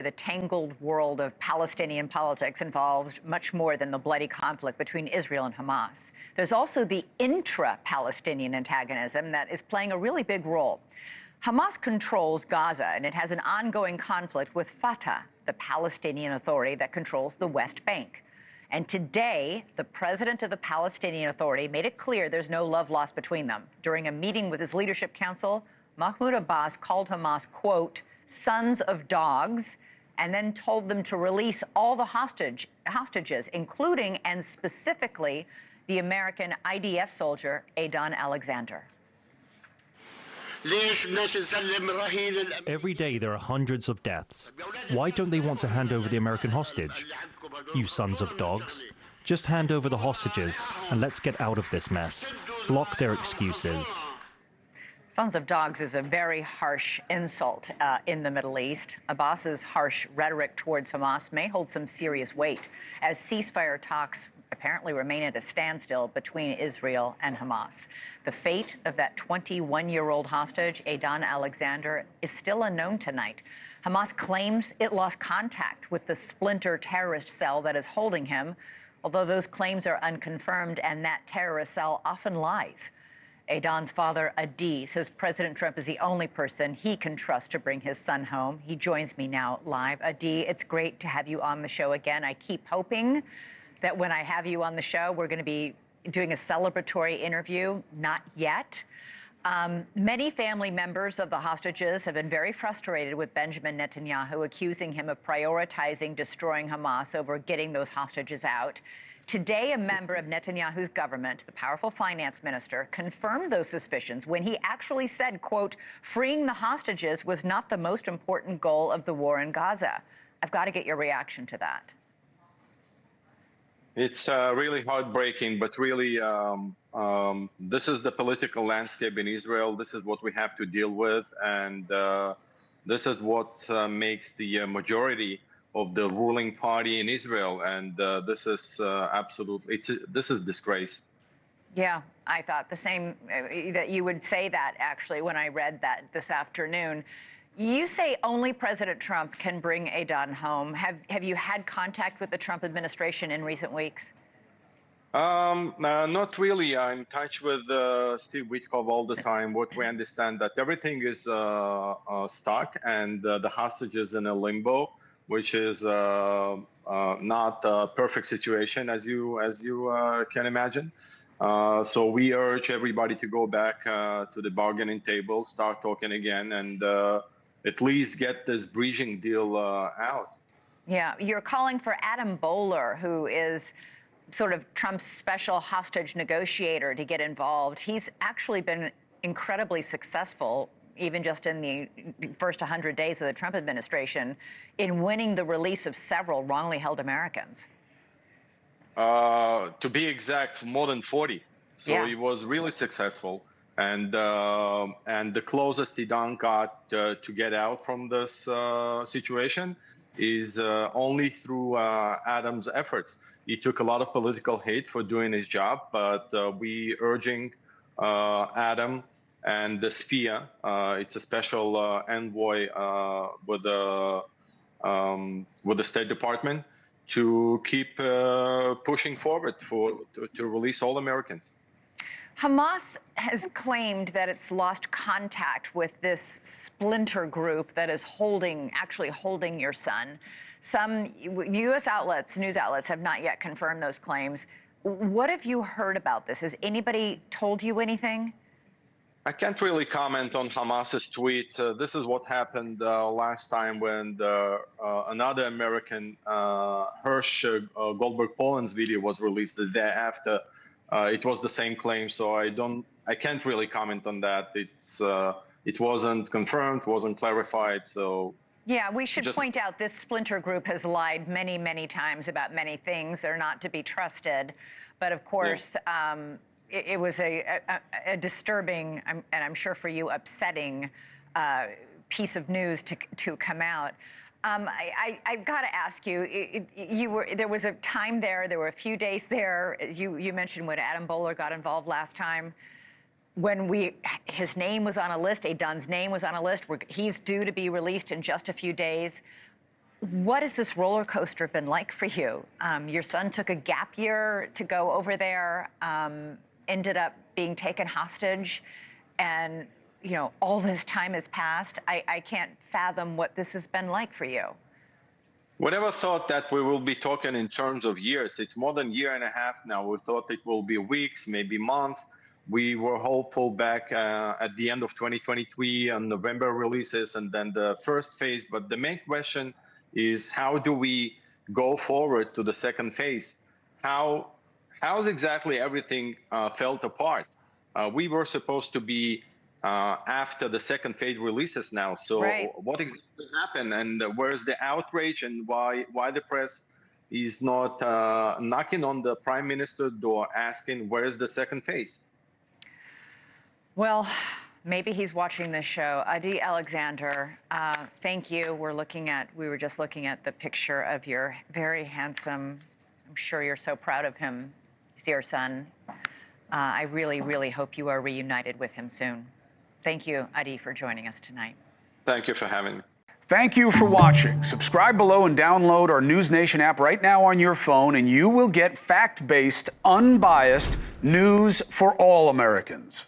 The tangled world of Palestinian politics involves much more than the bloody conflict between Israel and Hamas. There's also the intra-Palestinian antagonism that is playing a really big role. Hamas controls Gaza, and it has an ongoing conflict with Fatah, the Palestinian Authority that controls the West Bank. And today, the president of the Palestinian Authority made it clear there's no love lost between them. During a meeting with his leadership council, Mahmoud Abbas called Hamas, quote, sons of dogs, and then told them to release all the hostages, including and specifically the American IDF soldier, Edan Alexander. Every day there are hundreds of deaths. Why don't they want to hand over the American hostage? You sons of dogs. Just hand over the hostages and let's get out of this mess. Block their excuses. Sons of dogs is a very harsh insult in the Middle East. Abbas's harsh rhetoric towards Hamas may hold some serious weight as ceasefire talks apparently remain at a standstill between Israel and Hamas. The fate of that 21-year-old hostage, Edan Alexander, is still unknown tonight. Hamas claims it lost contact with the splinter terrorist cell that is holding him, although those claims are unconfirmed and that terrorist cell often lies. Edan's father, Adi, says President Trump is the only person he can trust to bring his son home. He joins me now live. Adi, it's great to have you on the show again. I keep hoping that when I have you on the show, we're going to be doing a celebratory interview. Not yet. Many family members of the hostages have been very frustrated with Benjamin Netanyahu, accusing him of prioritizing destroying Hamas over getting those hostages out. Today, a member of Netanyahu's government, the powerful finance minister, confirmed those suspicions when he actually said, quote, freeing the hostages was not the most important goal of the war in Gaza. I've got to get your reaction to that. It's really heartbreaking, but really, this is the political landscape in Israel. This is what we have to deal with, and this is what makes the majority of the ruling party in Israel, and this is absolutely, this is disgrace. Yeah, I thought the same, that you would say that, actually, when I read that this afternoon. You say only President Trump can bring Edan home. Have you had contact with the Trump administration in recent weeks? Not really. I'm in touch with Steve Witkoff all the time. What we understand that everything is stuck and the hostage is in a limbo, which is not a perfect situation, as you can imagine. So we urge everybody to go back to the bargaining table, start talking again, and at least get this bridging deal out. Yeah, you're calling for Adam Boehler, who is sort of Trump's special hostage negotiator, to get involved. He's actually been incredibly successful, even just in the first 100 days of the Trump administration, in winning the release of several wrongly held Americans. To be exact, more than 40. So yeah. He was really successful. And the closest Edan got to get out from this situation is only through Adam's efforts. He took a lot of political hate for doing his job, but we urging Adam and the SPIA, it's a special envoy with the State Department, to keep pushing forward to release all Americans. Hamas has claimed that it's lost contact with this splinter group that is actually holding your son. Some U.S. news outlets have not yet confirmed those claims. What have you heard about this? Has anybody told you anything? I can't really comment on Hamas's tweets. This is what happened last time when another American, Hirsch Goldberg Poland's video was released the day after. It was the same claim, so I can't really comment on that. It wasn't confirmed, wasn't clarified, so. Yeah, we should point out this splinter group has lied many, many times about many things. They're not to be trusted, but of course, yeah. It was a disturbing, and I'm sure for you, upsetting piece of news to come out. I've got to ask you, there was a time there were a few days there, as you mentioned, when Adam Boehler got involved last time, when his name was on a list, Edan's name was on a list, he's due to be released in just a few days. What has this roller coaster been like for you? Your son took a gap year to go over there, ended up being taken hostage, and all this time has passed. I can't fathom what this has been like for you. We never thought that we will be talking in terms of years. It's more than a year and a half now. We thought it will be weeks, maybe months. We were hopeful back at the end of 2023 on November releases and then the first phase. But the main question is, how do we go forward to the second phase? How's exactly everything fell apart? We were supposed to be after the second phase releases now. So right. What exactly happened, and where's the outrage, and why the press is not knocking on the Prime Minister's door asking where's the second phase? Well, maybe he's watching this show. Edan Alexander, thank you. We were just looking at the picture of your very handsome, I'm sure you're so proud of him. He's your son. I really, really hope you are reunited with him soon. Thank you, Edan, for joining us tonight. Thank you for having me. Thank you for watching. Subscribe below and download our NewsNation app right now on your phone, and you will get fact-based, unbiased news for all Americans.